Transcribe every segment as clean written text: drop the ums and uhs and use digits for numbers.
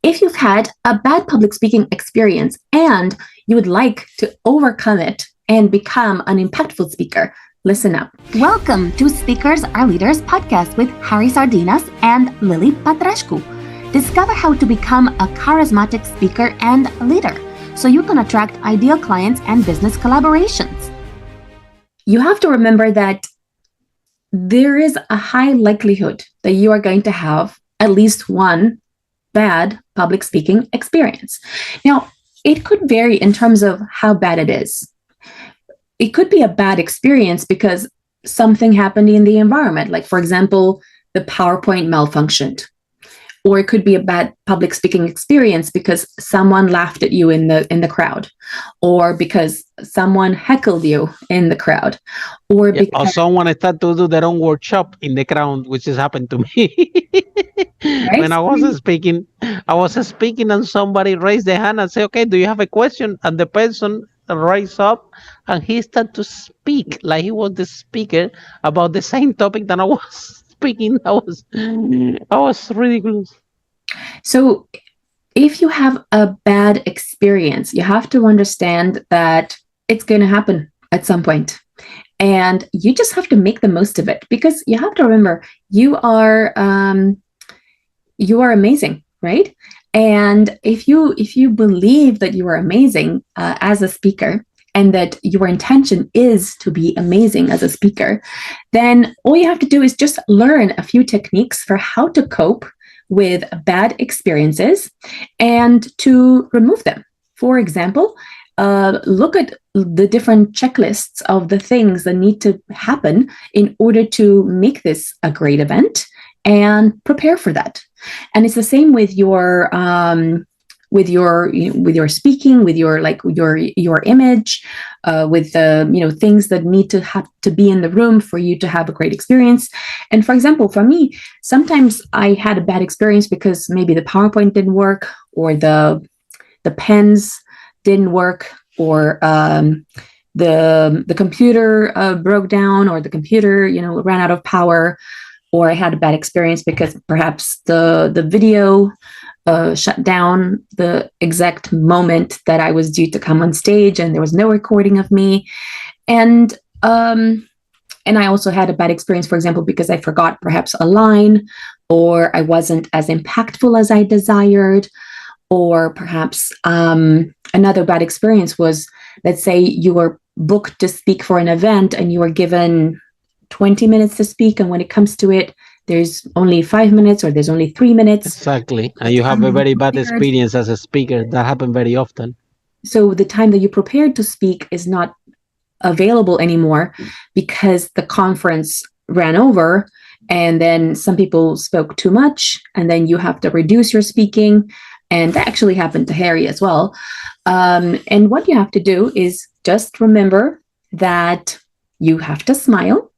If you've had a bad public speaking experience and you would like to overcome it and become an impactful speaker, listen up. Welcome to Speakers Are Leaders podcast with Harry Sardinas and Lily Patrascu. Discover how to become a charismatic speaker and leader so you can attract ideal clients and business collaborations. You have to remember that there is a high likelihood that you are going to have at least one bad public speaking experience. Now, it could vary in terms of how bad it is. It could be a bad experience because something happened in the environment, like, for example, the PowerPoint malfunctioned. Or it could be a bad public speaking experience because someone laughed at you in the crowd, or because someone heckled you in the crowd, or because someone started to do their own workshop in the crowd, which has happened to me. right? When I was speaking and somebody raised their hand and said, "Okay, do you have a question?" And the person raised up and he started to speak like he was the speaker about the same topic that I was speaking. I was ridiculous. So if you have a bad experience, you have to understand that it's going to happen at some point. And you just have to make the most of it, because you have to remember you are amazing, right? And if you believe that you are amazing as a speaker, and that your intention is to be amazing as a speaker, then all you have to do is just learn a few techniques for how to cope with bad experiences and to remove them. For example, look at the different checklists of the things that need to happen in order to make this a great event, and prepare for that. And it's the same with your speaking, with your image, with the things that need to have to be in the room for you to have a great experience. And for example, for me, sometimes I had a bad experience because maybe the PowerPoint didn't work, or the pens didn't work, or the computer broke down, or the computer ran out of power, or I had a bad experience because perhaps the video shut down the exact moment that I was due to come on stage, and there was no recording of me. And I also had a bad experience, for example, because I forgot perhaps a line, or I wasn't as impactful as I desired, or perhaps another bad experience was, let's say you were booked to speak for an event and you were given 20 minutes to speak, and when it comes to it, there's only 5 minutes, or there's only 3 minutes. Exactly. And you have a very bad experience as a speaker. That happened very often. So the time that you prepared to speak is not available anymore because the conference ran over, and then some people spoke too much, and then you have to reduce your speaking. And that actually happened to Harry as well. And what you have to do is just remember that you have to smile.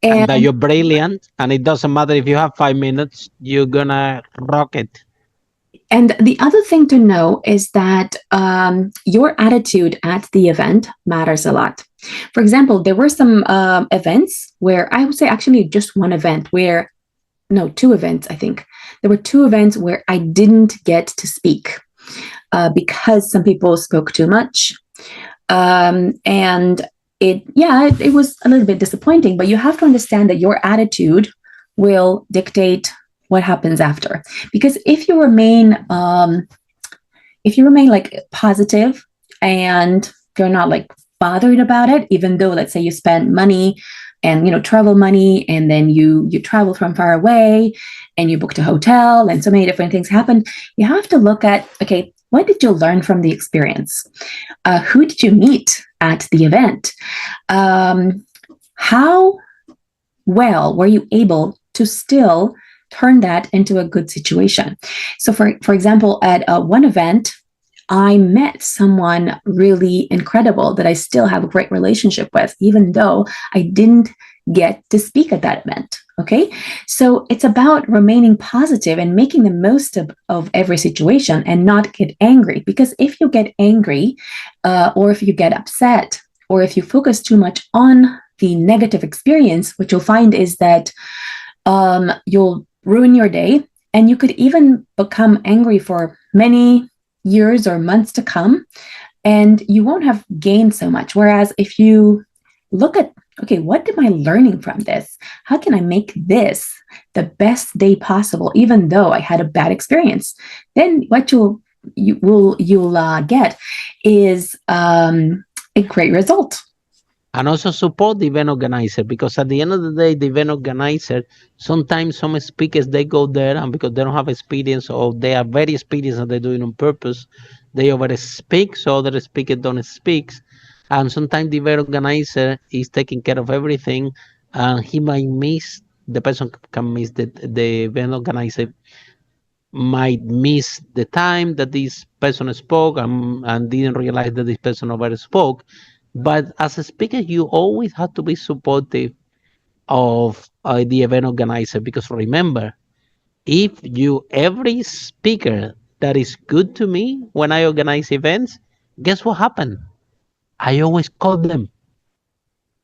And that you're brilliant, and it doesn't matter if you have 5 minutes, you're gonna rock it. And the other thing to know is that your attitude at the event matters a lot. For example, there were some events where, I would say actually just one event where, no, 2 events, I think. There were 2 events where I didn't get to speak because some people spoke too much. And it was a little bit disappointing, but you have to understand that your attitude will dictate what happens after. Because if you remain like positive, and you're not like bothered about it, even though, let's say, you spend money and travel money, and then you travel from far away, and you booked a hotel, and so many different things happen, you have to look at, okay, what did you learn from the experience? Who did you meet at the event? How well were you able to still turn that into a good situation? So for example, at one event, I met someone really incredible that I still have a great relationship with, even though I didn't get to speak at that event. Okay, so it's about remaining positive and making the most of every situation, and not get angry. Because if you get angry, or if you get upset, or if you focus too much on the negative experience, what you'll find is that you'll ruin your day, And you could even become angry for many years or months to come, and you won't have gained so much. Whereas if you look at, okay, what am I learning from this? How can I make this the best day possible, even though I had a bad experience? Then what you'll get is a great result. And also support the event organizer, because at the end of the day, the event organizer, sometimes some speakers, they go there and because they don't have experience or they are very experienced and they do it on purpose, they over speak, so other speakers don't speak. And sometimes the event organizer is taking care of everything, and he might miss, the person can miss the event organizer might miss the time that this person spoke, and didn't realize that this person over spoke. But as a speaker, you always have to be supportive of the event organizer, because remember, if you every speaker that is good to me when I organize events, guess what happened? I always call them.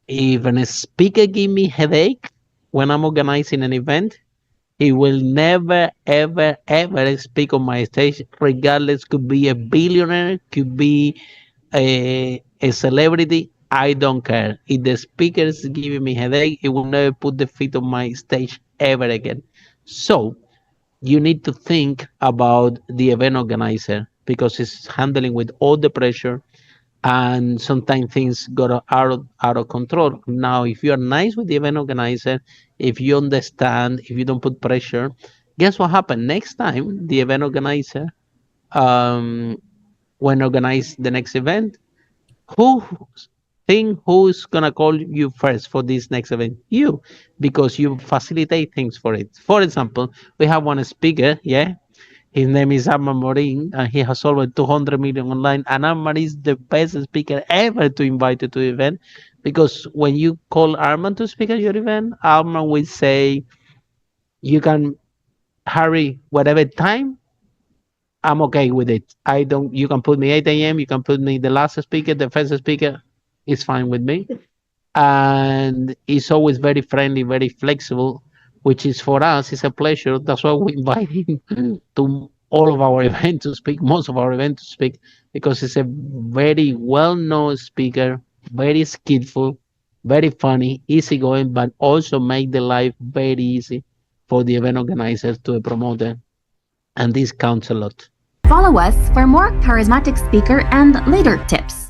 If a speaker give me headache when I'm organizing an event, he will never, ever, ever speak on my stage, regardless. Could be a billionaire, could be a celebrity. I don't care. If the speaker is giving me headache, he will never put the feet on my stage ever again. So you need to think about the event organizer, because it's handling with all the pressure, and sometimes things got out of control. Now, if you are nice with the event organizer, if you understand, if you don't put pressure, guess what happened? Next time, the event organizer, um, when organize the next event, who who's gonna call you first for this next event? You, because you facilitate things for it. For example, we have one speaker, yeah, his name is Arman Morin, and he has over 200 million online. And Arman is the best speaker ever to invite to the event, because when you call Arman to speak at your event, Arman will say, "You can hurry whatever time. I'm okay with it. I don't. You can put me 8 a.m. You can put me the last speaker, the first speaker. It's fine with me." And he's always very friendly, very flexible, which is for us is a pleasure. That's why we invite him to all of our events to speak, most of our events to speak, because he's a very well-known speaker, very skillful, very funny, easygoing, but also make the life very easy for the event organizers to promote it. And this counts a lot. Follow us for more charismatic speaker and leader tips.